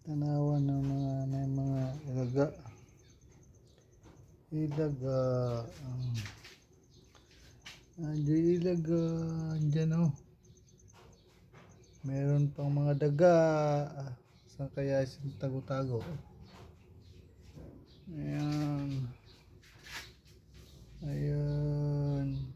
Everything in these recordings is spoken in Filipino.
Tanawan ng mga ilaga. Ilaga. Di ilaga. Diyan oh. Meron pang mga daga. Saan kaya tago-tago? Ayan. Ayan.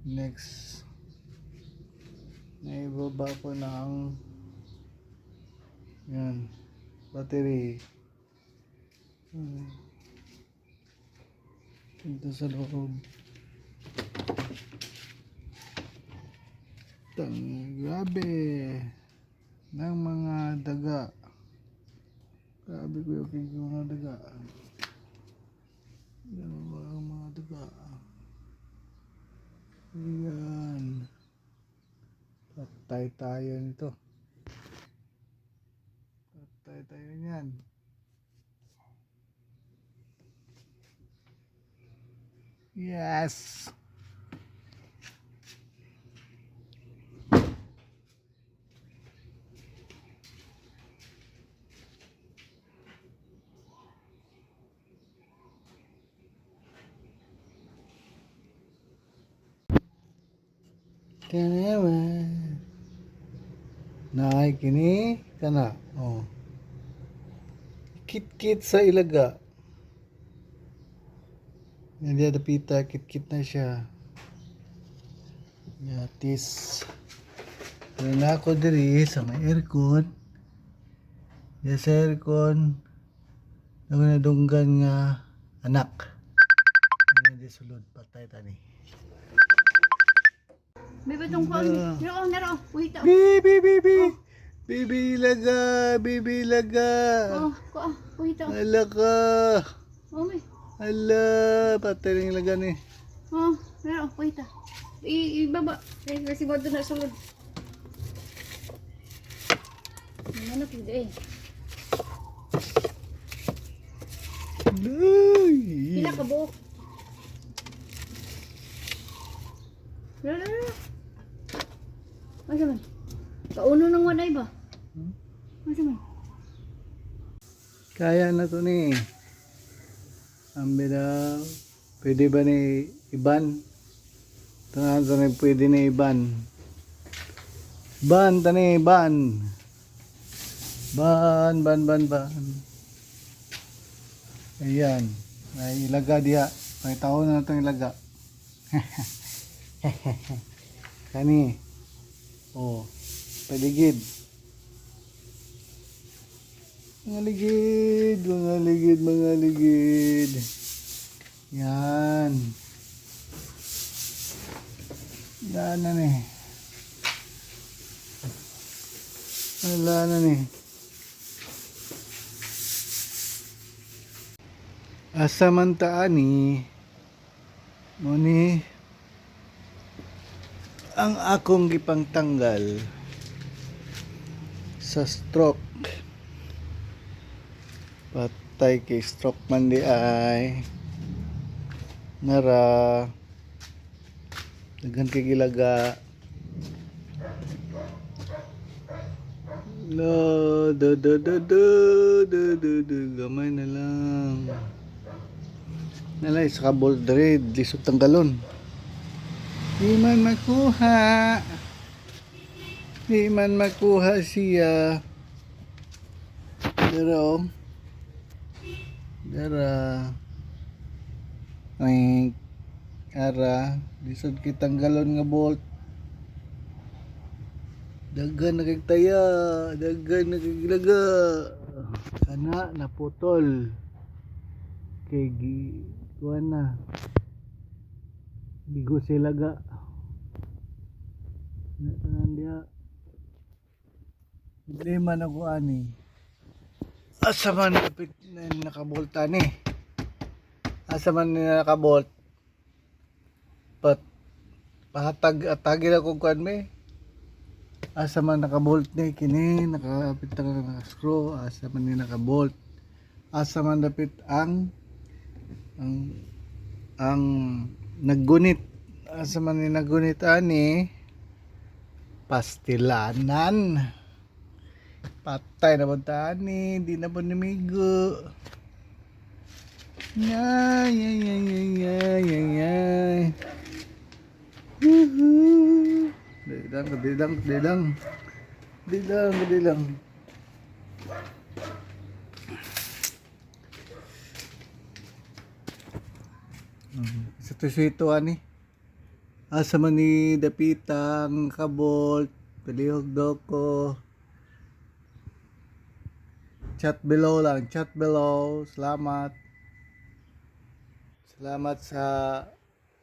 Next. Naibaba ko ng yan. Battery. Dito sa loob. Grabe ng mga daga. Grabe ko yung mga daga. Yan ba ang mga daga? Ayan. Patay tayo nito. Patay tayo niyan. Yes. Kanawa. Nakikini kana. Oh. Kit-kit sa ilaga. Hindi ada pita, kit-kit na siya. Yatis. Kaya na ako diri sa may aircon. Ya sa aircon. Nadunggan nga anak. Hindi sulod patay tani. Bibi tong kon. Nero, wait. Bibi. Bibi laga. Oh, ko wait. Ala ka. Oh, may. Ala, patay ring laga ni. Oh, nero, wait. Ibaba. Kasi mo doon na sulod. Ano pwede eh. Pila ka buok. Lala. Masa man? Kauno nang wanay ba? Masa man? Kaya na to ni. Ambi daw. Pwede ba ni iban? Tangan to ni pwede ni iban. Ban. Ayan. May ilaga diha. May tao na itong ilaga. Kani. Oh. Paligid. Mga ligid. Yan. Yan na ni. Wala na ni. Asamantaan ni Muni ang akong gipang tanggal sa stroke. Patay kay stroke man di ay nara daghan kay gilaga no do gamay na lang nalay sa kabol dread lisod tanggalon di man makuha siya pero ay ara lisod kitang galon nga bolt daghan nagtaya daghan nagilaga kana naputol kay kuan na bigo silaga na tanan dia hindi man ako ani asa man kapit na nakabolta ni asa man na nakabolt pahatag-atagin ako kuan me asa man nakabolt ni kini nakapit na screw asa man ni nakabolt asa man dapit ang naggunit asa man ni naggunit ani pastilanan Patay na puntaan ni. Di na po namigo. Yay, yay, yay, yay, yay, yay, yay. Woohoo. Dilang, dilang, dilang. Dilang, dilang. Sa tusito ani. Asa man ni dapitang kabolt. Palihog doko. Chat below lang, chat below. Salamat. Salamat sa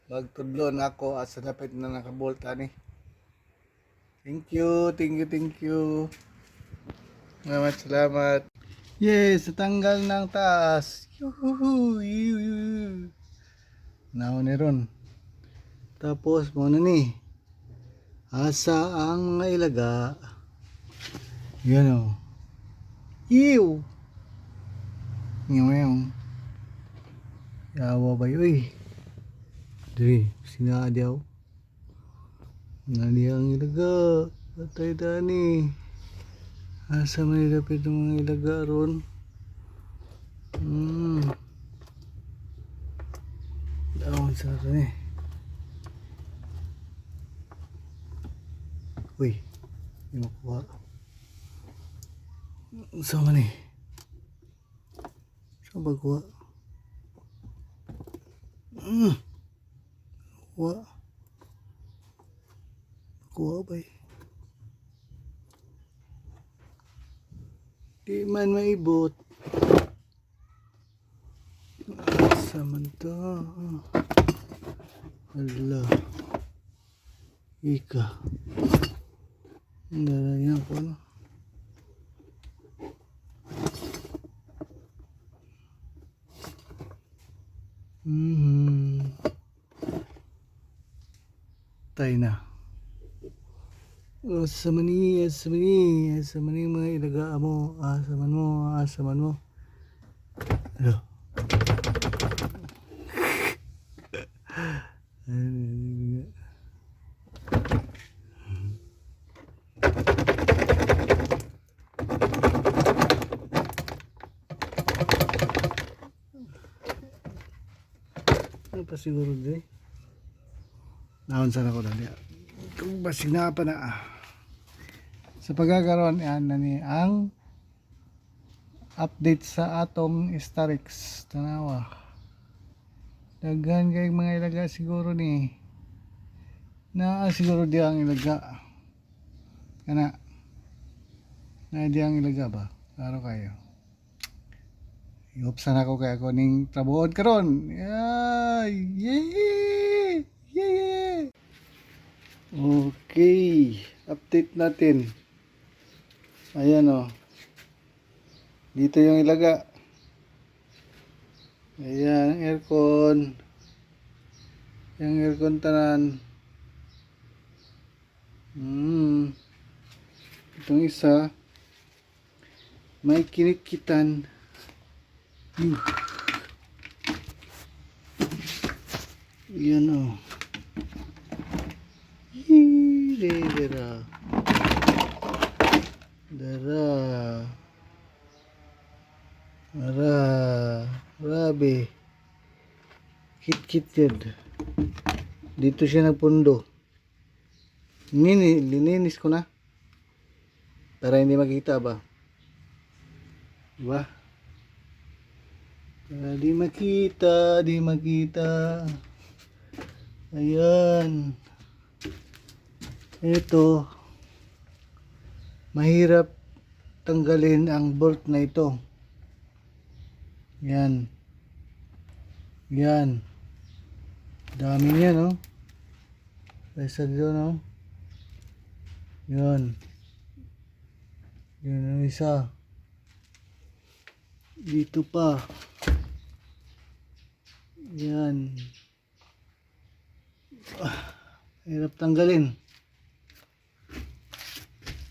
magtudlon ako at sa dapit na nakabolt ani. Thank you, thank you, thank you. Salamat, salamat. Yes, natanggal ng taas. Yuhu, yuhu. Now ni ron. Tapos mo na ni. Asa ang mga ilaga. Yan o. Ew. Ngayon. Yawa ba yun? Diri, sinadyaw. Nani ang ilaga. Patay dani. Asa may dapit ng mga ilaga ron. Daon sa rin eh. Uy, hindi makuha. Saan man eh? Saan ba kuha? Kuha. Kuha ba eh? Di man maibot. Saan man to? Hala. Ika. Narayan ko ano. Tay na. Asamani mga ilaga mo. Asaman mo. Ano? Ano pa siguro dito? Naon sana ko dali. Kung basig na pa na. Sa pagkakaroon yan na ni ang update sa atong Starix. Tanawa. Daghan kay mga ilaga siguro ni. Siguro di ang ilaga. Kana. Di ang ilaga ba? Klaro kayo. Iupsan ako kaya ako ning trabuhon karon. Yay! Yay! Yay! Okay, update natin. Ayan o. Dito yung ilaga. Ayan, ang aircon. Yung aircon tanan. Itong isa. May kinikitan. Yan o. Grabe. Kit yan. Dito siya nagpundo. Lininis ko na. Para hindi makita ba? Diba? Para di makita. Ayan. Ito. Mahirap tanggalin ang bolt na ito. Yan. Dami niya, no? Isa dito, no? Yan ang isa. Dito pa. Yan. Hirap tanggalin.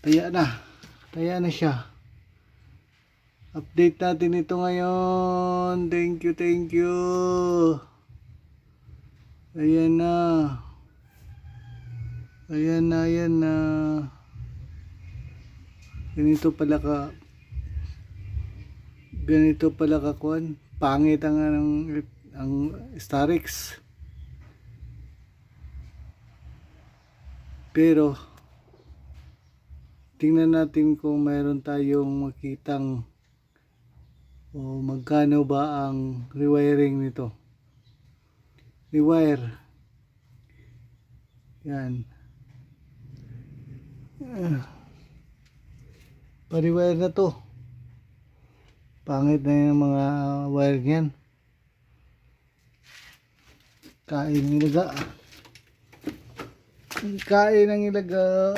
Taya na siya. Update natin ito ngayon. Thank you. Ayan na. Ganito pala ka kuan. Pangit ang Starix. Pero tingnan natin kung mayroon tayong makitang o magkano ba ang rewiring nito. Rewire. Yan. Pa-rewire na to. Pangit na yung mga wire niyan. Kain ng ilaga. Kain ng ilaga.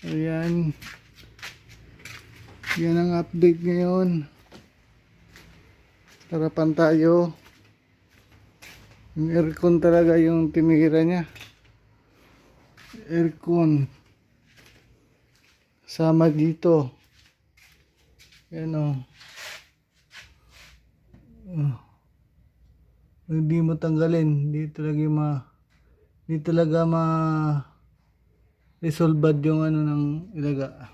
Ayan. Yan ang update ngayon. Harapan tayo. Yung aircon talaga yung tinira niya. Aircon. Sama dito. Yan o. Hindi mo tanggalin. Hindi talaga resolved yung ano ng ilaga.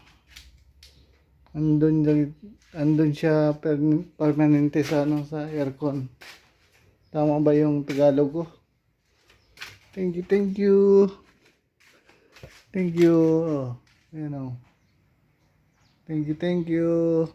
Andun siya permanente sa sa aircon. Tama ba yung Tagalog ko? Thank you, thank you. Thank you. Oh, you know. Thank you, thank you.